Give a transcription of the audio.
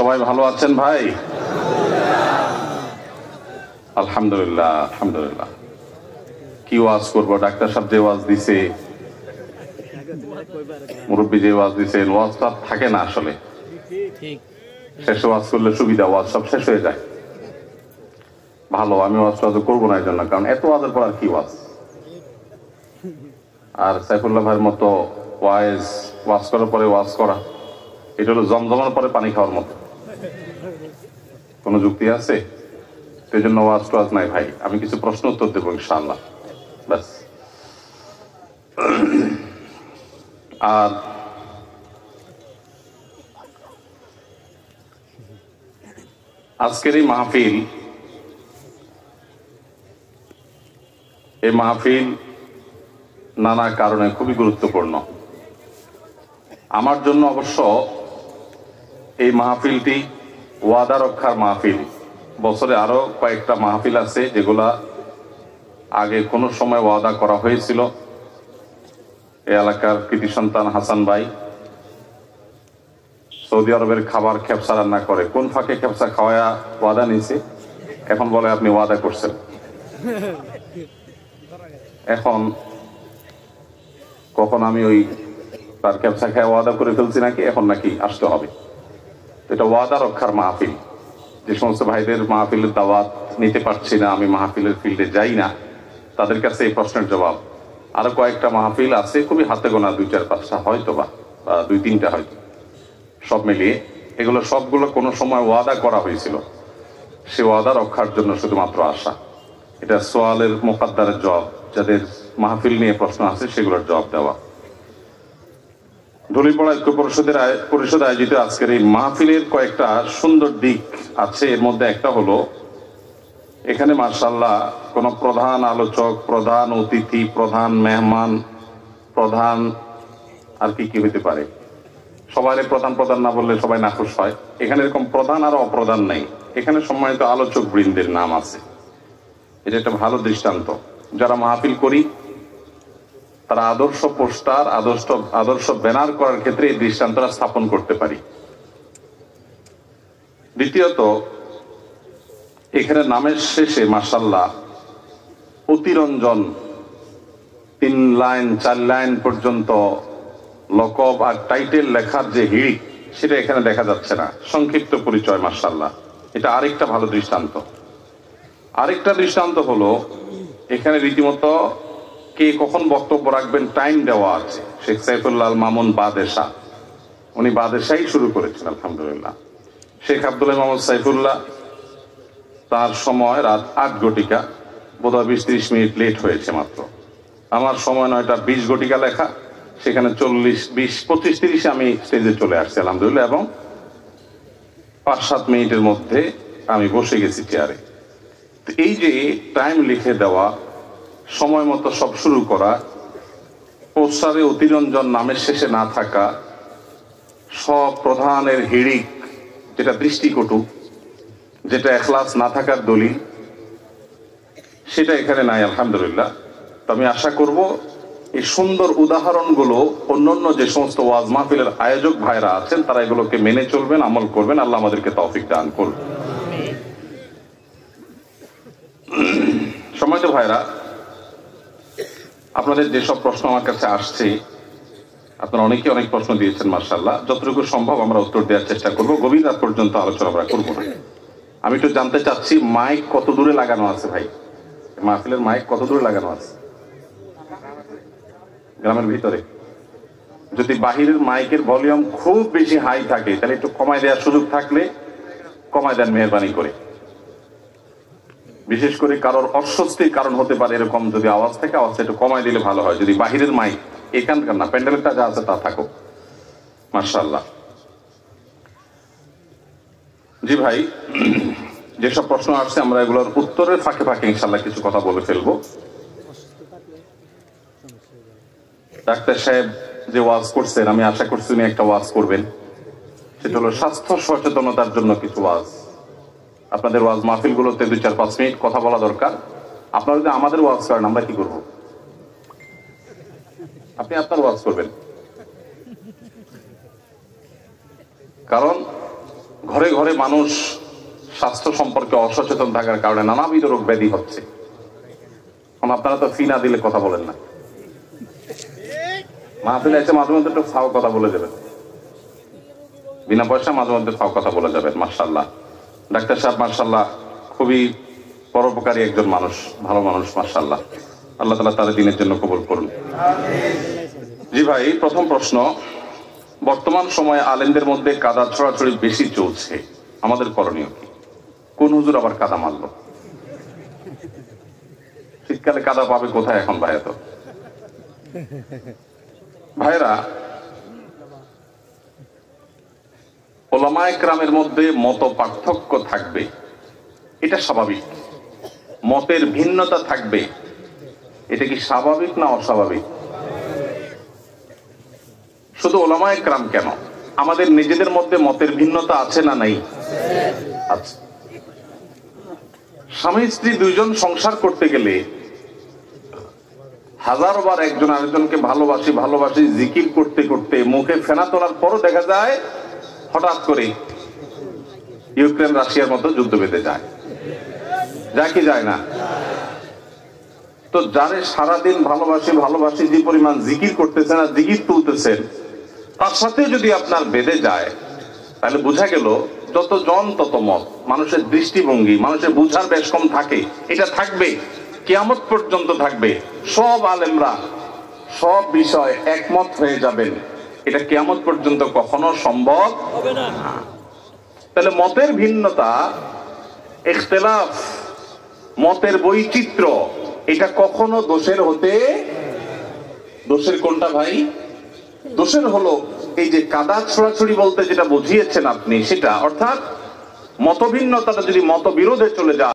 সবাই ভালো আছেন ভাই? আলহামদুলিল্লাহ আলহামদুলিল্লাহ। কি ওয়াজ করবো? ডাক্তার সাহেব যে ওয়াজ দিছে, মুরব্বী যে ওয়াজ দিছেন, ওয়াজটা থাকে না আসলে। শেষে ওয়াজ করলে সুবিধা, ওয়াজ সব শেষ হয়ে যায়। ভালো, আমি ওয়াজ করবো না এই জন্য, কারণ এত ওয়াজের পর আর কি ওয়াজ। আর সাইফুল্লাহ ভাইয়ের মতো ওয়াজ করার পরে ওয়াজ করা, এটা হলো জমজমার পরে পানি খাওয়ার মতো। কোনো যুক্তি আছে? সেই জন্য ওয়াজ টোয়াজ নাই ভাই। আমি কিছু প্রশ্ন উত্তর দেবো ইনশাআল্লাহ, ব্যাস। আর আজকের এই মাহফিল নানা কারণে খুবই গুরুত্বপূর্ণ। আমার জন্য অবশ্য এই মাহফিলটি ওয়াদা রক্ষার মাহফিল। বছরে আরো কয়েকটা মাহফিল আছে যেগুলা আগে কোনো সময় ওয়াদা করা হয়েছিল। এই এলাকার কৃতি সন্তান হাসান ভাই সৌদি আরবের খাবার খেপসা রান্না করে, কোন ফাঁকে খেপসা খাওয়া ওয়াদা নিয়েছে, এখন বলে আপনি ওয়াদা করছেন। এখন কখন আমি ওই তার খেপসা খাওয়া ওয়াদা করে ফেলছি নাকি, এখন নাকি আসতে হবে। এটা ওয়াদা রক্ষার মাহফিল। যে সমস্ত ভাইদের মাহফিলের দাওয়াত নিতে পারছি না, আমি মাহফিলের ফিল্ডে যাই না, তাদের কাছে এই প্রশ্নের জবাব। আরো কয়েকটা মাহফিল আছে, খুবই হাতে গোনা 2-4-5টা হয়তো বা 2-3টা হয়তো, সব মিলিয়ে এগুলো সবগুলো কোনো সময় ওয়াদা করা হয়েছিল। সে ওয়াদা রক্ষার জন্য শুধুমাত্র আসা। এটা সোয়ালের মোকাদ্দারের জবাব, যাদের মাহফিল নিয়ে প্রশ্ন আছে সেগুলোর জবাব দেওয়া। ধুলিপাড়া ঐক্য পরিষদ আয়োজিত আজকের এই মাহফিলের কয়েকটা সুন্দর দিক আছে। এর মধ্যে একটা হলো, এখানে মাশাআল্লাহ কোন প্রধান আলোচক, প্রধান অতিথি, প্রধান মেহমান, প্রধান আর কি হইতে পারে, সবাই প্রধান না বললে সবাই নাখুশ হয়। এখানে এরকম প্রধান আর অপ্রধান নেই, এখানে সম্মানিত আলোচক বৃন্দের নাম আছে। এটা একটা ভালো দৃষ্টান্ত। যারা মাহফিল করি তারা আদর্শ পোস্টার, আদর্শ ব্যানার করার ক্ষেত্রে এই দৃষ্টান্তটা স্থাপন করতে পারি। দ্বিতীয়ত, এখানে নামের শেষে মাশাআল্লাহ অতিরঞ্জন 3 লাইন 4 লাইন পর্যন্ত লকব আর টাইটেল লেখার যে হিড়িক, সেটা এখানে দেখা যাচ্ছে না। সংক্ষিপ্ত পরিচয়, মাশাআল্লাহ, এটা আরেকটা ভালো দৃষ্টান্ত। আরেকটা দৃষ্টান্ত হলো, এখানে রীতিমতো কে কখন বক্তব্য রাখবেন টাইম দেওয়া আছে। শেখ সাইফুল্লাহ আল মামুন বাদেশা, উনি বাদেশাই শুরু করেছেন আলহামদুলিল্লাহ। শেখ আব্দুল মোহাম্মদ সাইফুল্লাহ, তার সময় রাত 8 ঘটিকা, বোধহয় 20-30 মিনিট লেট হয়েছে মাত্র। আমার সময় 9টা 20 ঘটিকা লেখা, সেখানে 40-20-25-30 আমি স্টেজে চলে আসছি আলহামদুলিল্লাহ, এবং 5-7 মিনিটের মধ্যে আমি বসে গেছি চেয়ারে। এই যে টাইম লিখে দেওয়া, সময় মতো সব শুরু করা, পোস্টারে অতিরঞ্জন নামের শেষে না থাকা, সব প্রধানের হিড়িক যেটা দৃষ্টিকটু, যেটা এখলাস না থাকার দলিল, সেটা এখানে নাই আলহামদুলিল্লাহ। তো আমি আশা করব এই সুন্দর উদাহরণগুলো অন্যান্য যে সমস্ত ওয়াজ মাহফিলের আয়োজক ভাইরা আছেন তারা এগুলোকে মেনে চলবেন, আমল করবেন। আল্লাহ আমাদেরকে তৌফিক দান করুন। সম্মানিত ভাইরা, আপনাদের যেসব প্রশ্ন আমার কাছে আসছে, আপনারা অনেকে অনেক প্রশ্ন দিয়েছেন মাশাআল্লাহ। যতটুকু সম্ভব আমরা উত্তর দেওয়ার চেষ্টা করব। গভীর রাত পর্যন্ত আলোচনা আমরা করবো না। আমি একটু জানতে চাচ্ছি, মাইক কত দূরে লাগানো আছে ভাই? মাহফিলের মাইক কত দূরে লাগানো আছে? গ্রামের ভিতরে? যদি বাহিরের মাইকের ভলিউম খুব বেশি হাই থাকে, তাহলে একটু কমায় দেওয়ার সুযোগ থাকলে কমায় দেন মেহরবানি করে। বিশেষ করে কারোর অস্বস্তির কারণ হতে পারে এরকম যদি আওয়াজ থাকে, আওয়াজটা একটু কমায় দিলে ভালো হয়। যদি বাহিরের মাইক, এখানকার না, প্যান্ডেলটা যা আছে তা থাকুক। মাশাআল্লাহ। জি ভাই, যেসব প্রশ্ন আসছে আমরা এগুলোর উত্তরের ফাঁকে ফাঁকে ইনশাআল্লাহ কিছু কথা বলে ফেলবো। ডাক্তার সাহেব যে ওয়াজ করছেন, আমি আশা করছি উনি একটা ওয়াজ করবেন, সেটা হলো স্বাস্থ্য সচেতনতার জন্য কিছু ওয়াজ। আপনাদের ওয়াজ মাহফিল গুলোতে 2-4-5 মিনিট কথা বলা দরকার। আপনারা যদি আমাদের ওয়াজ করেন, আমরা কি করব? আপনি আপনার ওয়াজ করবেন, কারণ ঘরে ঘরে মানুষ স্বাস্থ্য সম্পর্কে অসচেতন থাকার কারণে নানাবিধ রোগ ব্যাধি হচ্ছে। আপনারা তো ফি না দিলে কথা বলেন না, মাহফিলে এসে মাঝে মধ্যে একটু ফাও কথা বলে যাবেন, বিনা পয়সা মাঝে মধ্যে ফাও কথা বলে যাবেন। মাশাআল্লাহ, ডাক্তার সাহেব মাশাআল্লাহ খুবই পরোপকারী একজন মানুষ, ভালো মানুষ মাশাআল্লাহ। আল্লাহ তাআলা তার দিনের জন্য কবুল করুন। জি ভাই, প্রথম প্রশ্ন, বর্তমান সময়ে আলেমদের মধ্যে কাদা ছড়াছড়ি বেশি চলছে, আমাদের করণীয় কি? কোন হুজুর আবার কাদা মারলো? শীতকালে কাদা পাবে কোথায় এখন ভাই? তো ভাইরা, ওলামায়ে কেরামের মধ্যে মত পার্থক্য থাকবে, এটা স্বাভাবিক। মতের ভিন্নতা থাকবে, এটা কি স্বাভাবিক না অস্বাভাবিক? শুধু ওলামায়ে কেরাম কেন, আমাদের নিজেদের মধ্যে মতের ভিন্নতা আছে না নাই? আছে। স্বামী স্ত্রী দুইজন সংসার করতে গেলে হাজারবার একজন আরেকজনকে ভালোবাসি ভালোবাসি জিকির করতে করতে মুখে ফেনা তোলার পরও দেখা যায় হঠাৎ করে ইউক্রেন রাশিয়ার মতো যুদ্ধ বেঁধে যায়। যায় কি যায় না? তো যারে সারাদিন ভালোবাসি ভালোবাসি যে পরিমাণ জিকির করতেছেন আর জিকির তুলতেছেন, তার সাথে যদি আপনার বেঁধে যায়, তাহলে বোঝা গেল যত জন তত মত। মানুষের দৃষ্টিভঙ্গি, মানুষের বুঝার বেশ কম থাকে, এটা থাকবে, কিয়ামত পর্যন্ত থাকবে। সব আলেমরা সব বিষয় একমত হয়ে যাবেন, এটা কিয়ামত পর্যন্ত কখনো সম্ভব হবে না। তাহলে মতের ভিন্নতা, ইখতিলাফ, মতের বৈচিত্র্য, এটা কখনো দোষের হতে, দোষের কোনটা ভাই? দোষের হলো এই যে কাদা ছড়াছড়ি বলতে যেটা বুঝিয়েছেন আপনি সেটা, অর্থাৎ মতভিন্নতাটা যদি মতবিরোধে চলে যায়।